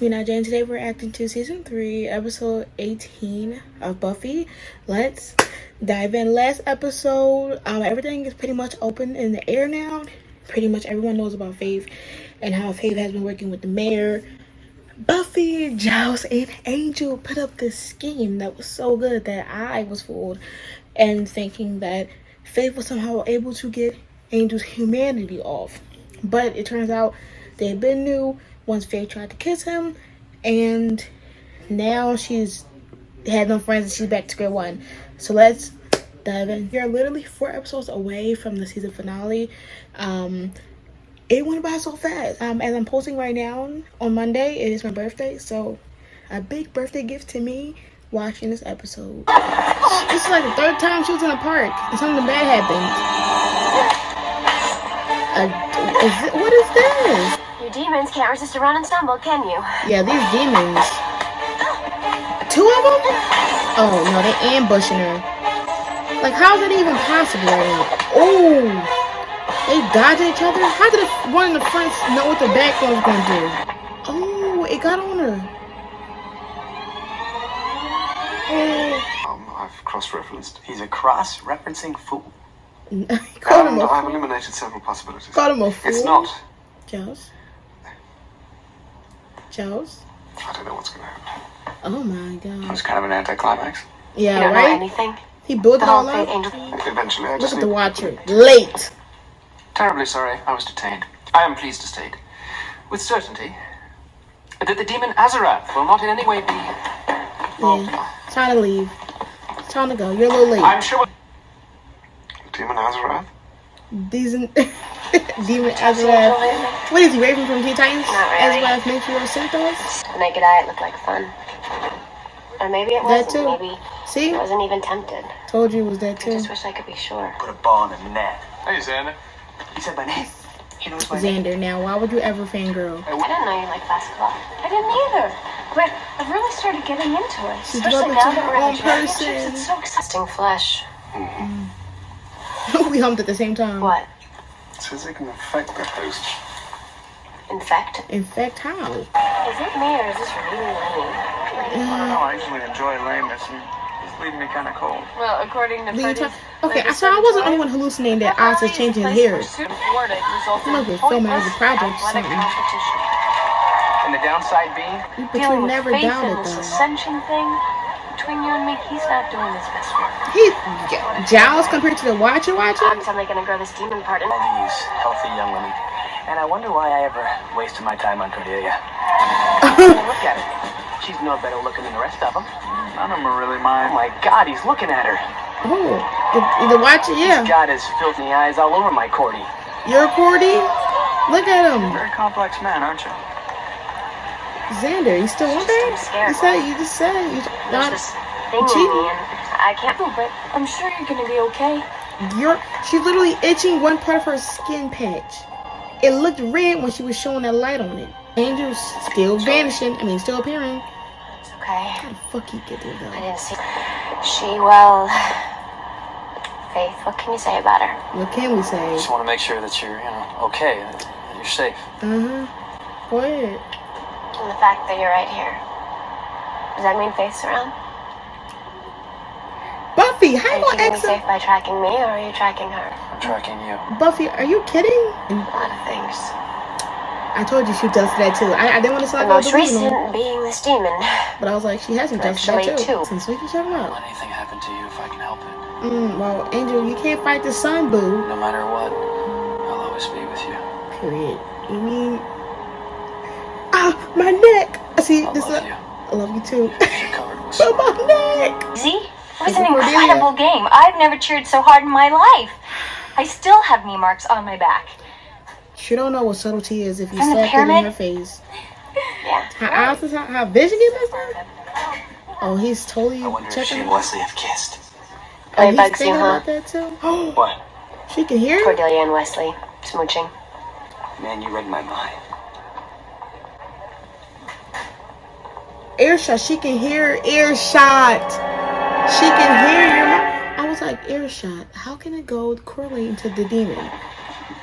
it's me, Naja, and today we're reacting to Season 3, Episode 18 of Buffy. Let's dive in. Last episode, everything is pretty much open in the air now. Pretty much everyone knows about Faith and how Faith has been working with the mayor. Buffy, Giles, and Angel put up this scheme that was so good that I was fooled and thinking that Faith was somehow able to get Angel's humanity off. But it turns out they had been new once Faith tried to kiss him, and now she's had no friends and she's back to square one. So let's dive in. We're literally 4 episodes away from the season finale. It went by so fast. As I'm posting right now on Monday, it is my birthday, so a big birthday gift to me watching this episode. This is like the 3rd time she was in a park and something bad happened. What is this? You demons can't resist a run and stumble, can you? Yeah, these demons. 2 of them? Oh no, they ambushing her. Like, how is that even possible right now? Oh, they dodge each other? How did the one in the front know what the back one was gonna do? Oh, it got on her. Oh. I've cross-referenced. He's a cross-referencing fool. I've eliminated several possibilities. Called him a fool? It's not. Giles? Giles? I don't know what's going to happen. Oh my god. It was kind of an anticlimax. Yeah, you don't right? know anything? He built The it all whole up? thing, Angel. Eventually, I Look just at the watcher. Late. Terribly sorry, I was detained. I am pleased to state, with certainty, that the demon Azarath will not in any way be... Yeah. Time to leave. Time to go. You're a little late. I'm sure... Demon Azarath? Demon Azarath. What is he, Raven from Teen Titans? Not really. Azarath makes you symptoms? The naked eye, it looked like fun. Or maybe it wasn't. That too. Maybe See? I wasn't even tempted. Told you it was that I too. just wish I could be sure. Put a ball in the net. Hey, Xander. He said my name. He knows my name. Xander, now why would you ever fangirl? I didn't know you liked basketball. I didn't either. But I've really started getting into it. She's Especially developing now that her we're own in the championships. person. It's so exciting. Flesh. We humped at the same time. What? It says it can affect the host. Infect? In fact, how? Is it me or is this really lame? I don't know, I usually enjoy lameness and it's leaving me kind of cold. Well, according to Okay, so I wasn't the only one hallucinating that Oz is changing his hair. He must be filming as a project or something. And the downside being? But you never doubted this though. ascension thing between you and me, he's not doing his best work. Giles compared to the Watcher? I'm suddenly gonna grow this demon part in. All these healthy young women. And I wonder why I ever wasted my time on Cordelia. Look at her. She's no better looking than the rest of them. None of them are really mine. Oh my God, he's looking at her. Oh, the Watcher, yeah. He's got his filthy eyes all over my Cordy. You're Cordy? Look at him. Very complex man, aren't you? Xander, you still want that? You just said you not cheating. I can't move, but I'm sure you're gonna be okay. She's literally itching one part of her skin patch. It looked red when she was showing that light on it. Angel's still vanishing. I mean, still appearing. It's okay. How the fuck you get there though? I didn't see. Well, Faith, what can you say about her? What can we say? I just want to make sure that you're, okay, that you're safe. Go ahead. And the fact that you're right here. Does that mean Faith's around? Buffy, how Are you you gonna keeping me ask safe by tracking me, or are you tracking her? I'm tracking you. Buffy, are you kidding? A lot of things. I told you she does that too. I didn't want to The sound most delusional, recent being this demon. but I was like, she hasn't done that Actually, too. two. Since we can shut her Will up. anything happen to you if I can help it? Well, Angel, you can't fight the sun, boo. No matter what, I'll always be with you. Period. You mean? Ah, my neck. See, I this love is. you. I love you too. You're covered with But sweat. my neck. See? It was It's an a Cordelia. incredible game. I've never cheered so hard in my life. I still have knee marks on my back. She don't know what subtlety is if you From the slap it in pyramid? her face. Yeah. Her eyes is her vision get messed up. Oh, he's totally I wonder if she checking. and Wesley have kissed. Oh, Really he's bugs you, thinking huh? about that too. What? She can hear. Cordelia and Wesley smooching. Man, you read my mind. Earshot. She can hear Earshot. She can hear your mouth. I was like, Earshot. How can it go correlating to the demon?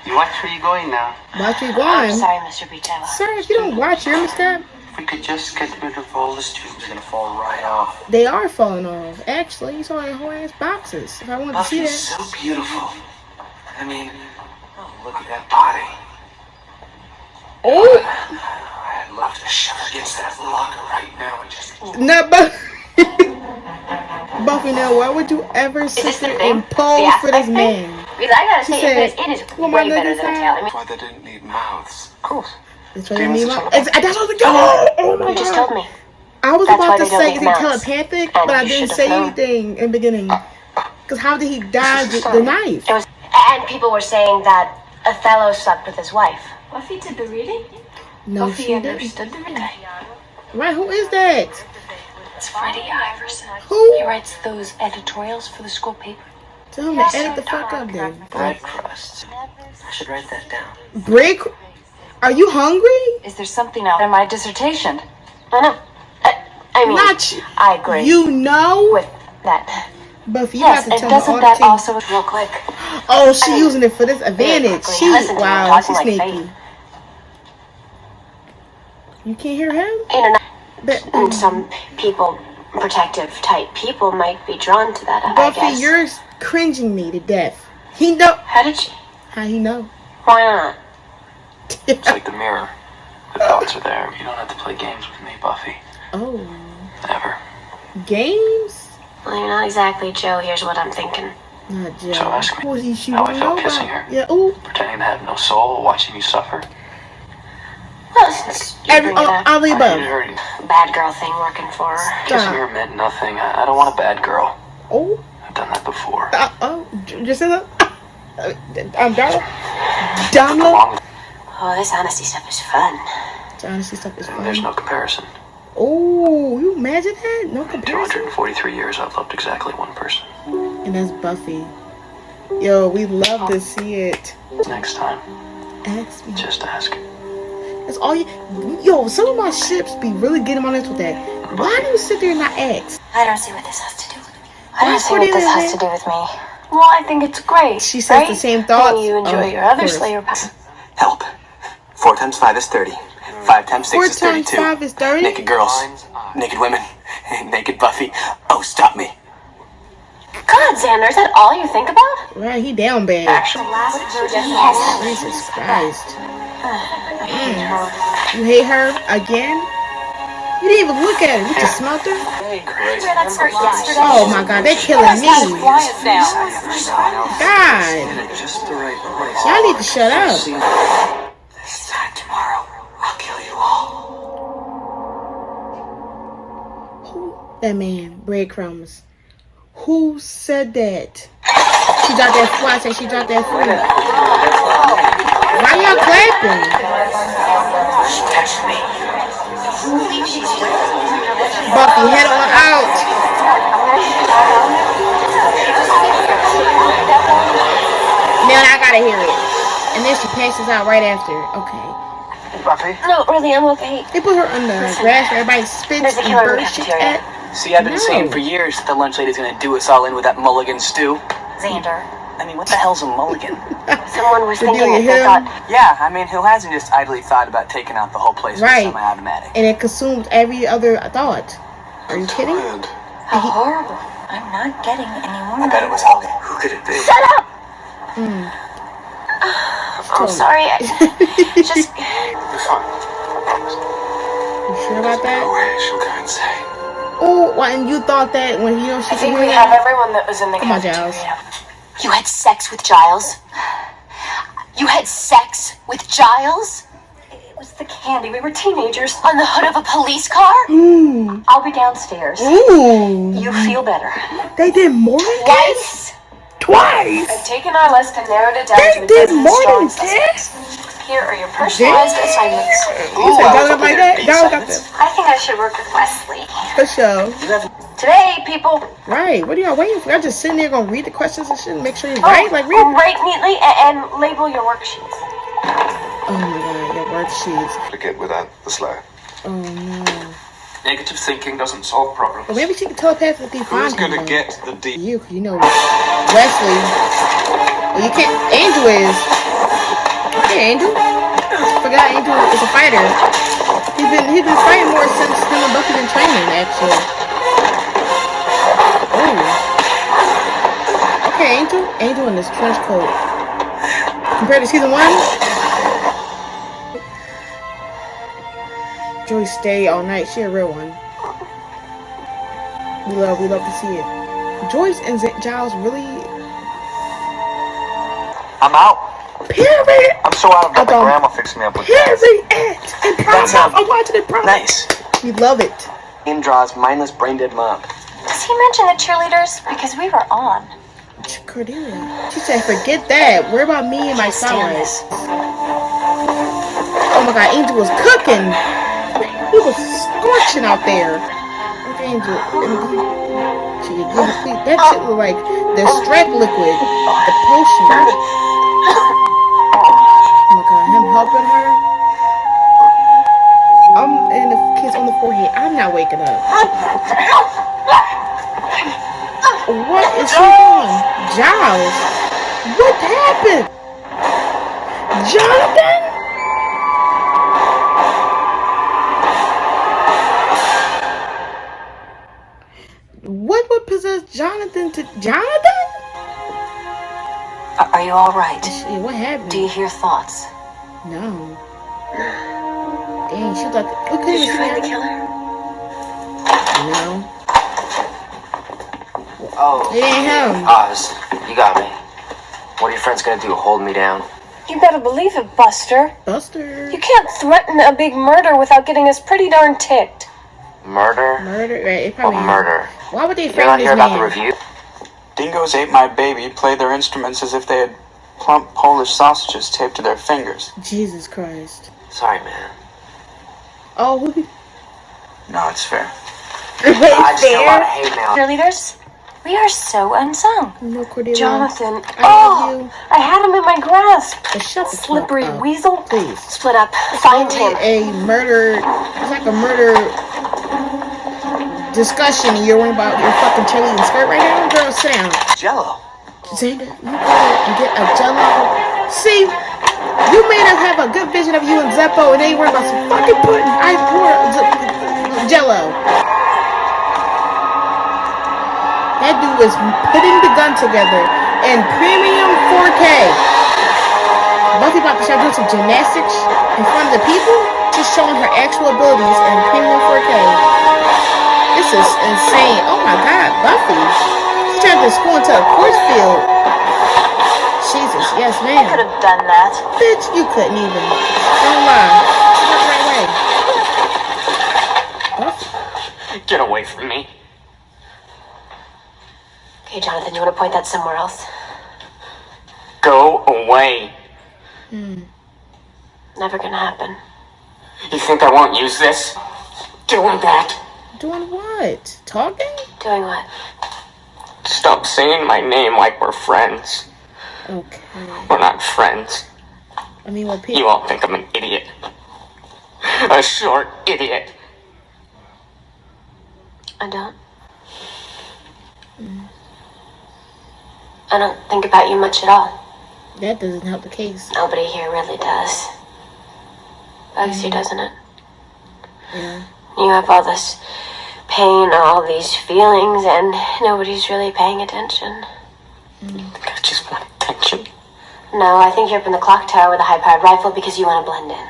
You watch where you're going now. Watch you I'm going. sorry, Mr. Beachella. Sir, if you don't watch your mistake, If we could just get rid of all the tubes, they're gonna fall right off. They are falling off. Actually, you saw in whole ass boxes. If I wanted to see Buffy's that. so beautiful. I mean, oh, look at that body. Oh! I'd love to shove against that locker right now and just... Not Buffy, now why would you ever sit there and pose for this man? Because I gotta She say, said, it is well, way my better niggas than a have- tail. I mean, That's why they didn't need mouths. Of course. That's what I mean. That's what I was like, oh my you just god. told me. I was That's about why to they don't say need is he mouths. telepathic, And but I you didn't should say have known. anything in the beginning. Because how did he dodge the knife? It was, and people were saying that Othello slept with his wife. Buffy did the reading? No, Buffy she didn't. understood the reading. Right, who is that? It's Freddie Iverson. Who? He writes those editorials for the school paper. Tell him to edit the fuck up then. Bread crusts. I should write that down. Brick? Are you hungry? Is there something out in my dissertation? No, no. I mean, Not you. I agree You know? with that. Buffy, you Yes, have to and tell me all doesn't the that tea. also... Real quick. Oh, she using it for this advantage. quickly, She, listen to me wow, talking she's like sneaky. Faith. You can't hear him? You know, But, and some people, protective type people, might be drawn to that, I Buffy, guess. you're cringing me to death. He know. How did you? How he know? Why not? It's like the mirror. The thoughts are there. You don't have to play games with me, Buffy. Oh, Never. games? Well, you're not exactly Joe. Here's what I'm thinking. Not Joe. So ask me Who is he? She how I wanna felt know kissing about? her. Yeah. Ooh. Pretending to have no soul, watching you suffer. Well, since you bring it up, All the I above. hated her. bad girl thing working for her. Kissing Stop. her meant nothing. I don't want a bad girl. Oh. I've done that before. Just say that. I'm Donald. Long, Oh, this honesty stuff is fun. Honesty stuff is and there's fun. no comparison. Oh, you imagine that? No In comparison. 243 years, I've loved exactly one person. And that's Buffy. Yo, we love to see it. Next time, Ask me. just ask. That's all you. Yo, some of my ships be really getting on this with that. Why do you sit there and not ask? I don't see what this has to do with me. I don't see what this has to do with me. Well, I think it's great. She says the same thoughts. And you enjoy Oh, your of other course. Slayer past. Help. 4 times 5 is 30. 5 times 6 4 is times 32. 5 is 30? Naked girls. Naked women. Naked Buffy. Oh, stop me. God, Xander, is that all you think about? Right, he down bad. Actually, Jesus Christ. You hate her again? You didn't even look at her. You just smelled her? Oh my god, they're killing me. Quiet down. God. just the right place. Y'all need to shut up. This time tomorrow, I'll kill you all. That man, breadcrumbs. Who said that? She dropped that foot. I said she dropped that foot. Why y'all clapping? She touched me. Buffy, head on out. Now I gotta hear it. And then she passes out right after. Okay. Buffy? No, really, I'm okay. They put her on the grass where everybody spits There's a and killer in the birds shit cafeteria. at. See, I've been No. saying for years that the lunch lady's gonna do us all in with that mulligan stew. Xander. I mean, what the hell's a mulligan? Someone was thinking Cordelia it. They Hill. thought, Yeah, I mean, who hasn't just idly thought about taking out the whole place Right. with semi-automatic? And it consumes every other thought. Are you kidding? How horrible. I'm not getting any more. I bet it was Helga. Who could it be? shut up! I'm sorry. I just. You're fine. I promise. You sure about that? No way she'll go insane. Oh, why? And you thought that when you know she I think could we hear have that? everyone that was in the Come on, cafeteria. Giles. You had sex with Giles? You had sex with Giles? It was the candy. We were teenagers. On the hood of a police car? Ooh. I'll be downstairs. Ooh. You feel better. They did more than Twice? Twice. I've taken our list and narrowed it down They to a did dozen more strong than suspects. this. Here are your personalized assignments. You said Giles like that? Giles got that I think I should work with Wesley. for sure. Today, people, Right. What are y'all waiting for? Y'all just sitting there gonna read the questions and shit and make sure you're right? Like read. write neatly and label your worksheets. Oh my god, your worksheets. To get without the slow. Oh no. Negative thinking doesn't solve problems. Well, maybe she can telepathically find Who's gonna people. get the D? You, 'cause you know Wesley. Well, you can't. Angel is. Yeah, Angel. Forgot Angel is a fighter. He's been fighting more since him and Buffy been training, actually. Oh. Okay, Angel in this trench coat. Compared to season 1, Joy stay all night. She a real one. We love to see it. Joyce and Giles really. I'm out. Period. I'm so out of that. My grandma fixed me up with Period. Improv. I'm watching it. Nice. We love it. Name draws mindless brain dead mom. Does he mention the cheerleaders? Because we were on. Cordelia. She said, "Forget that. Worry about me and my sunrise." Oh my God, Angel was cooking. He was scorching out there. Angel, she could give a that shit looked like the strep liquid, the potion. Oh my God, him helping her. And the kiss on the forehead. I'm not waking up. What is she doing? Giles, what happened? Jonathan? What would possess Jonathan to Jonathan? Are you all right? Shit, what happened? Do you hear thoughts? No. Dang, she like we couldn't Did you even find see the killer? No. Oh. It ain't him. Oz, you got me. What are your friends gonna do? Hold me down? You better believe it, Buster. Buster. You can't threaten a big murder without getting us pretty darn ticked. Murder? Murder? Right, it probably murder. Why would they You're frame not this here about the man? review? Dingoes ate my baby, played their instruments as if they had plump Polish sausages taped to their fingers. Jesus Christ. Sorry, man. Oh, No, it's fair. I just get a lot of hate now. Cheerleaders? We are so unsung. no, Cordelia. Jonathan. I love you. I had him in my grasp. But shut the Slippery fuck up. weasel. Please. Split up. Find him. A murder. It's like a murder discussion. And you're worrying about your fucking cheerleading skirt right now? Girl, sit down. Jello. Zeta, you go and get a Jello. See, you may not have a good vision of you and Zeppo, and they worry about some fucking pudding. I pour Jello. That dude was putting the gun together in premium 4K. Buffy about to start doing some gymnastics in front of the people, just showing her actual abilities in premium 4K. This is insane. Oh my God, Buffy. She turned the school into a course field. Jesus, yes, I could ma'am. have done that. Bitch, you couldn't even. Don't lie. It's not the right way. Buffy. Get away from me. Okay, Jonathan, you want to point that somewhere else? Go away. Never gonna happen. You think I won't use this? Doing that. Doing what? Talking? Doing what? Stop saying my name like we're friends. Okay. We're not friends. I mean, what people? You all think I'm an idiot. A short idiot. I don't. I don't think about you much at all. That doesn't help the case. Nobody here really does. Bugs you, doesn't it? Yeah. You have all this pain, all these feelings, and nobody's really paying attention. I just want attention. No, I think you're up in the clock tower with a high-powered rifle because you want to blend in.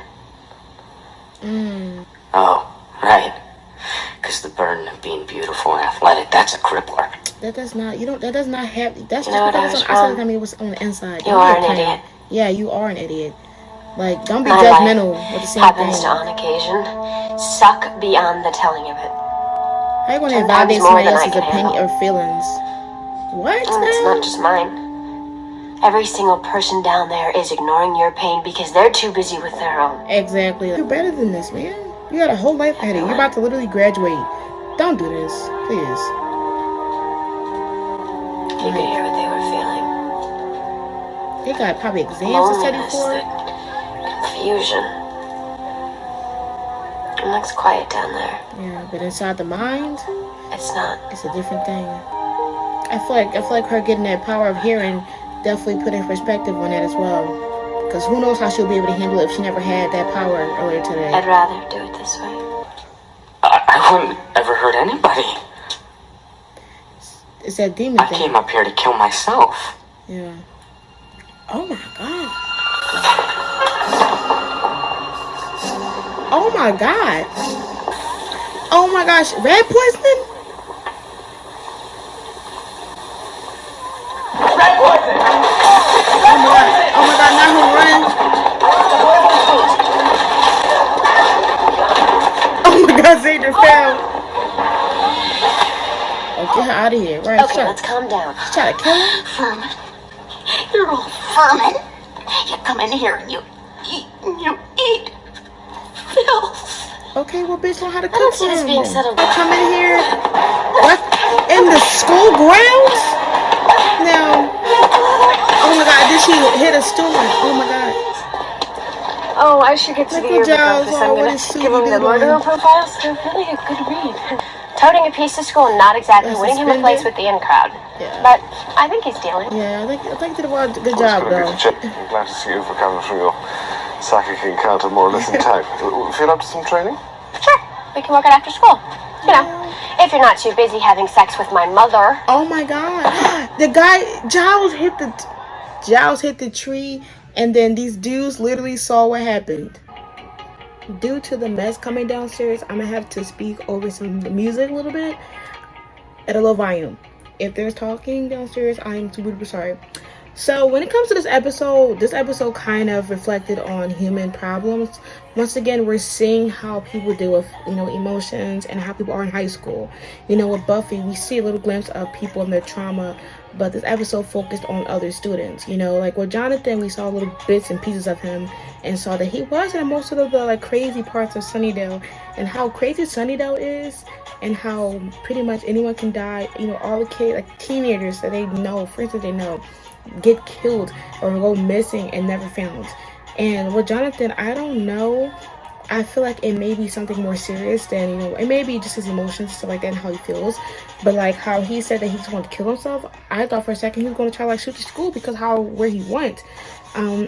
Oh, right. Because the burden of being beautiful and athletic, that's a crippler. That does not. You don't. That does not have. That's You just know what, because I was it's on the outside. wrong. I mean, it was on the inside. You Don't are be an playing. idiot. Yeah, you are an idiot. Like, don't be My judgmental life with the same happens thing. on occasion. Suck beyond the telling of it. How you gonna Sometimes invalidate more somebody than I else's can opinion handle. or feelings? What? And it's now? not just mine. Every single person down there is ignoring your pain because they're too busy with their own. Exactly. You're better than this, man. You got a whole life ahead of you. You're about to literally graduate. Don't do this, please. You could hear what they were feeling. They got probably exams to study Loneliness, for. the confusion. It looks quiet down there. Yeah, but inside the mind, It's not. it's a different thing. I feel like her getting that power of hearing definitely put in perspective on that as well. Because who knows how she'll be able to handle it if she never had that power earlier today. I'd rather do it this way. I wouldn't ever hurt anybody. It's that demon I thing. came up here to kill myself. Yeah. Oh my god. Oh my god. Oh my gosh. Rat poisoning? Rat poison! Oh my god. Oh my god. Now who's running? Oh my god. Xander fell. Oh, get her out of here. Right. Okay, let's calm down. She's trying to kill him? Vermin. You're all vermin. You come in here and you eat filth. Okay, well, bitch, know how to I don't cook see for this him. being settled down. Come in here. What? In the school grounds? Now. Oh my god, did she hit a student? Oh my god. Oh, I should get to the Look what yearbook Giles office. I'm what gonna is Susie give him the doing? murderer profiles. They're really a good read. Toting a piece to school, not exactly That's winning him a place suspended? with the in crowd. Yeah. But I think he's dealing. Yeah, I think you did a good job, though. I'm glad to see you've recovered from your psychic encounter more or less intact. Feel up to some training? Sure, we can work it after school. You know, if you're not too busy having sex with my mother. Oh my god. The guy, Giles hit the tree, and then these dudes literally saw what happened. Due to the mess coming downstairs, I'm gonna have to speak over some music a little bit at a low volume. If there's talking downstairs, I'm super sorry. So when it comes to this episode kind of reflected on human problems. Once again, we're seeing how people deal with, emotions and how people are in high school. With Buffy, we see a little glimpse of people and their trauma, but this episode focused on other students. Like with Jonathan, we saw little bits and pieces of him and saw that he was in most of the crazy parts of Sunnydale, and how crazy Sunnydale is, and how pretty much anyone can die. All the kids, like teenagers that they know, friends that they know, get killed or go missing and never found. And with Jonathan, I don't know. I feel like it may be something more serious than, it may be just his emotions, stuff like that, and how he feels. But like how he said that he just wanted to kill himself, I thought for a second he was going to try shoot the school because where he went. I'm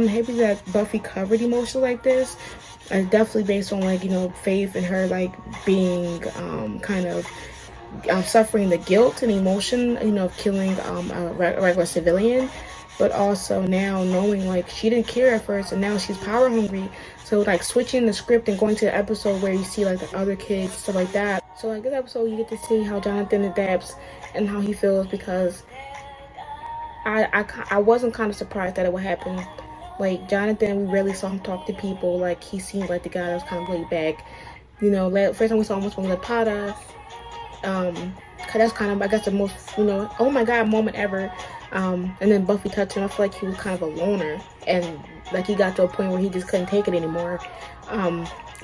happy that Buffy covered emotions like this. Definitely based on Faith and her being suffering the guilt and emotion of killing a regular civilian, but also now knowing she didn't care at first and now she's power hungry. So switching the script and going to the episode where you see the other kids, stuff like that. So this episode you get to see how Jonathan adapts and how he feels, because I wasn't kind of surprised that it would happen. Jonathan, we rarely saw him talk to people. He seemed like the guy that was kind of laid back. First time we saw him was from Lapata. That's kind of, I guess, the most, oh my god moment ever. And then Buffy touched him. I feel like he was kind of a loner, and he got to a point where he just couldn't take it anymore.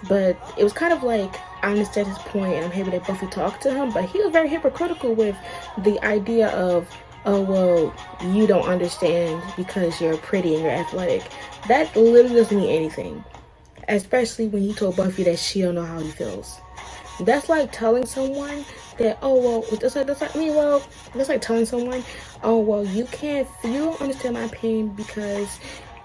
But it was kind of I understand his point, and I'm happy that Buffy talked to him, but he was very hypocritical with the idea of, oh, well, you don't understand because you're pretty and you're athletic. That literally doesn't mean anything, especially when he told Buffy that she don't know how he feels. That's like telling someone that, oh, well, that's like telling someone, oh, well, you don't understand my pain because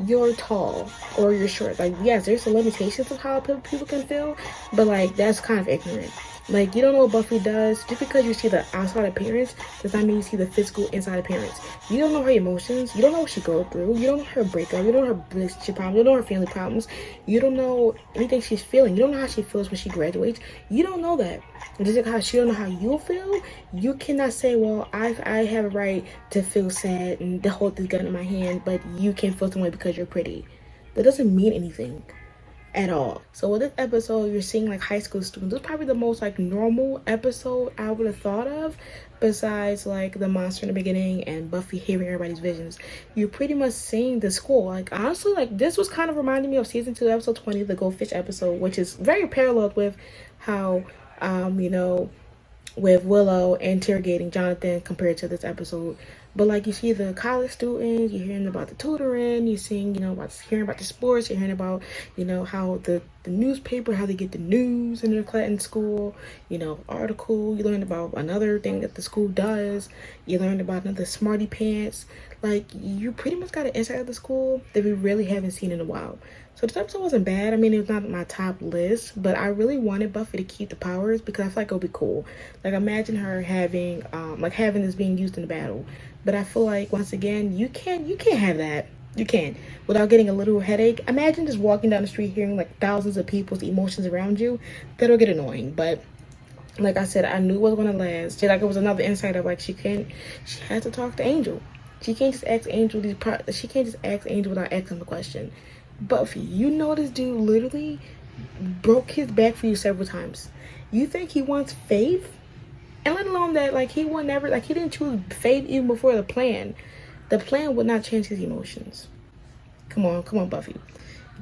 you're tall or you're short. Yes, there's some limitations of how people can feel, but that's kind of ignorant. You don't know what Buffy does. Just because you see the outside appearance does not mean you see the physical inside appearance. You don't know her emotions. You don't know what she goes through. You don't know her breakup. You don't know her relationship problems. You don't know her family problems. You don't know anything she's feeling. You don't know how she feels when she graduates. You don't know that. And just like how she don't know how you feel, you cannot say, well, I have a right to feel sad and to hold this gun in my hand, but you can't feel some way because you're pretty. That doesn't mean anything at all. So with this episode, you're seeing high school students. It's probably the most normal episode I would have thought of, besides the monster in the beginning and Buffy hearing everybody's visions. You're pretty much seeing the school. Honestly, this was kind of reminding me of season 2 episode 20, the goldfish episode, which is very parallel with how with Willow interrogating Jonathan compared to this episode. But like you see the college students, you're hearing about the tutoring, you're seeing, hearing about the sports, you're hearing about, how the newspaper, how they get the news in their class in school, article, you learn about another thing that the school does, you learn about another smarty pants. Like, you pretty much got an insight of the school that we really haven't seen in a while. So this episode wasn't bad. I mean, it was not my top list, but I really wanted Buffy to keep the powers because I feel like it would be cool. Like, imagine her having this being used in a battle. But I feel like, once again, you can't have that. You can't. Without getting a little headache. Imagine just walking down the street hearing, like, thousands of people's emotions around you. That'll get annoying. But, like I said, I knew it was going to last. Like, it was another insight of, like, she has to talk to Angel. She can't just ask Angel without asking the question. Buffy, you know this dude literally broke his back for you several times. You think he wants Faith? And let alone that, like, he would never, like, he didn't choose Faith even before the plan. The plan would not change his emotions. Come on, Buffy.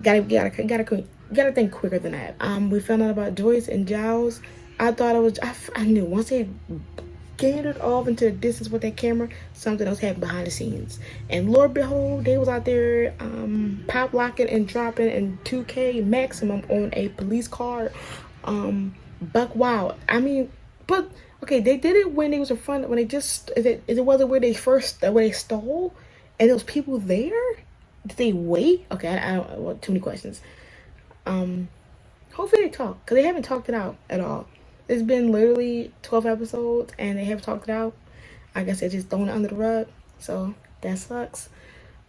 Gotta think quicker than that. We found out about Joyce and Giles. I knew once they gathered off into the distance with that camera, something else happened behind the scenes. And Lord behold, they was out there pop locking and dropping in 2K maximum on a police car. Buck wild. I mean, but okay, they did it when they was in front, when they just, it wasn't where they stole, and there was people there. Did they wait? Okay, I don't want too many questions. Hopefully they talk, because they haven't talked it out at all. It's been literally 12 episodes and they haven't talked it out. I guess they're just throwing it under the rug, so that sucks.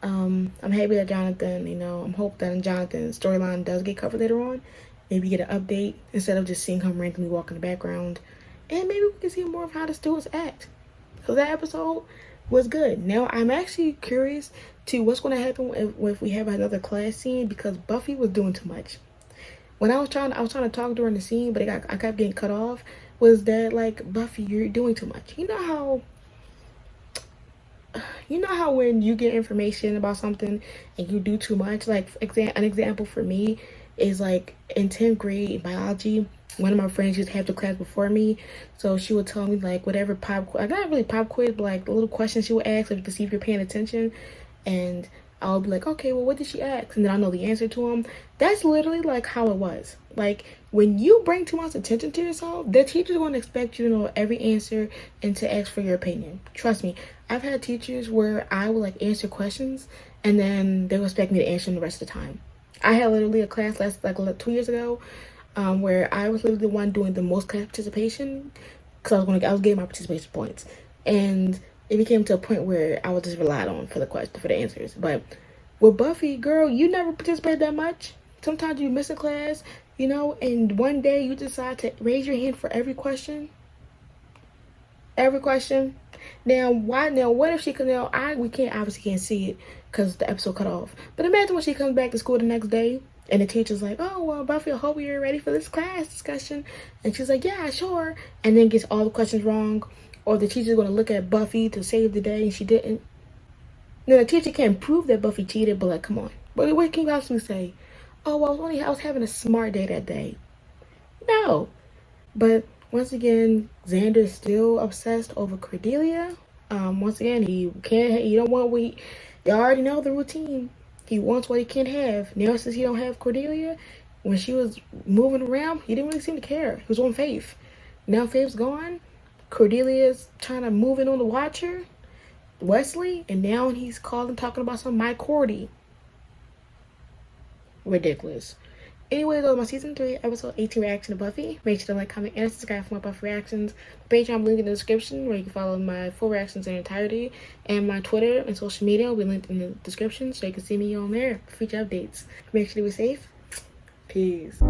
I'm happy that Jonathan, I'm hoping that Jonathan's storyline does get covered later on. Maybe get an update instead of just seeing him randomly walk in the background. And maybe we can see more of how the students act. So that episode was good. Now I'm actually curious to what's going to happen if we have another class scene, because Buffy was doing too much. When I was trying to talk during the scene, but I kept getting cut off. Was that, like, Buffy, you're doing too much? You know how when you get information about something and you do too much, like an example for me is, like, in 10th grade biology, one of my friends used to have the class before me, so she would tell me, like, whatever not really pop quiz, but like the little questions she would ask, like, to see if you're paying attention, and I'll be like, okay, well, what did she ask? And then I know the answer to them. That's literally, like, how it was. Like, when you bring too much attention to yourself, the teacher's going to expect you to know every answer and to ask for your opinion. Trust me. I've had teachers where I would, like, answer questions, and then they would expect me to answer them the rest of the time. I had literally a class 2 years ago where I was literally the one doing the most class participation, because I was getting my participation points. And it became to a point where I was just relied on for the answers. But with Buffy, girl, you never participated that much. Sometimes you miss a class, and one day you decide to raise your hand for every question. Every question. Now, what if she could, we obviously can't see it because the episode cut off. But imagine when she comes back to school the next day and the teacher's like, oh, well, Buffy, I hope you're ready for this class discussion. And she's like, yeah, sure. And then gets all the questions wrong. Or the teacher's going to look at Buffy to save the day and she didn't. Now, the teacher can't prove that Buffy cheated, but, like, come on. But what can you actually say? Oh, well, I was having a smart day that day. No. But once again, Xander is still obsessed over Cordelia. Once again, you already know the routine. He wants what he can't have. Now, since he don't have Cordelia, when she was moving around, he didn't really seem to care. He was on Faith. Now Faith's gone. Cordelia's trying to move in on the Watcher, Wesley, and now he's talking about some Mike Cordy. Ridiculous. Anyway, that was my season 3, episode 18 reaction to Buffy. Make sure to like, comment, and subscribe for more Buffy reactions. Patreon link in the description where you can follow my full reactions in entirety, and my Twitter and social media will be linked in the description so you can see me on there for future updates. Make sure to be safe. Peace.